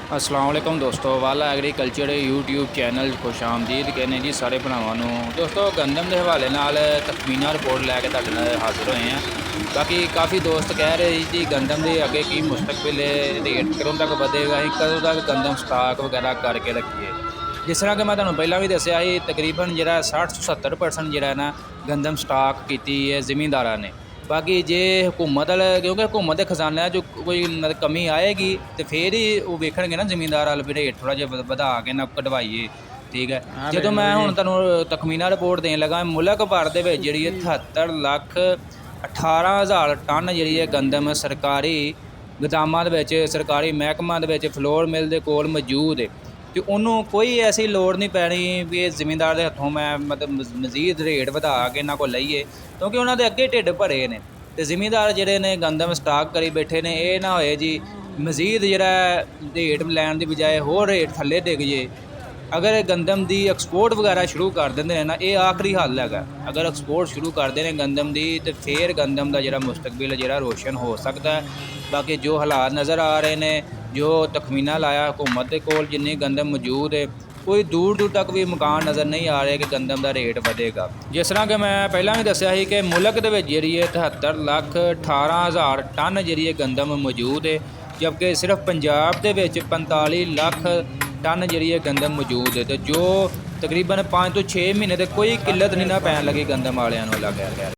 अस्सलाम वालेकुम दोस्तों, वाला एग्रीकल्चर यूट्यूब चैनल खुश आमदीद कहने जी सारे भरावां नूं। दोस्तों गंदम के हवाले नाल तखमीना रिपोर्ट लैके तुहाडे नाल हाजिर होए हैं। बाकी काफ़ी दोस्त कह रहे जी गंदम के अगे की मुस्तकबिल रेट कदों तक वधेगा, असीं कदों तक गंदम स्टाक वगैरह करके रखिए। जिस तरह कि मैं तुहानूं पहलां भी दस्सिया सी, तकरीबन जिहड़ा 60 ਤੋਂ 70% जिहड़ा ना गंदम स्टाक कीती है ज़मींदारां ने। बाकी जे हुकूमत वाले, क्योंकि हुकूमत के खजाने जो कोई कमी आएगी तो फिर ही वो वेखणगे ना ज़मींदार वाल भी रेट थोड़ा जिहा वधा के ना कढवाइए। ठीक है, जो मैं हुण तुहानूं तखमीना रिपोर्ट देन लगा, मुल्क भर दे विच जिहड़ी 73,18,000 टन जिहड़ी गंदम सरकारी गोदामां दे विच, सरकारी महकमां दे विच, फ्लोर मिल दे कोल मौजूद है। तो उन्होंने कोई ऐसी लोड़ नहीं पैनी भी जिमींदार के हथों मैं मतलब मजीद रेट वधा के इन्हों को लीए, क्योंकि उन्होंने अगे ढिड भरे ने। तो जिमींदार जोड़े ने गंदम स्टाक करी बैठे ने, ये ना होए जी मजीद जोड़ा रेट लैन की बजाय होर रेट थले डिग जाए। अगर गंदम की एक्सपोर्ट वगैरह शुरू कर देंगे ना, ये आखिरी हल है। अगर एक्सपोर्ट शुरू करते हैं गंदम की तो फिर गंदम का जोड़ा मुस्तकबिल जोड़ा रोशन हो सकता है। बाकी जो हालात नज़र आ रहे हैं, जो तखमीना लाया हुकूमत के कोल जिन्नी गंदम मौजूद है, कोई दूर दूर तक भी मकान नज़र नहीं आ रहे कि गंदम का रेट बढ़ेगा। जिस तरह कि मैं पहला भी दस्सिया ही कि मुल्क के जी 73,18,000 टन जी गंदम मौजूद है, जबकि सिर्फ पंजाब के 45 लाख टन जी गंदम मौजूद है। तो जो तकरीबन 5 ਤੋਂ 6 महीने तक कोई किल्लत नहीं ना पैन लगी गंदम वालियां नूं लगा।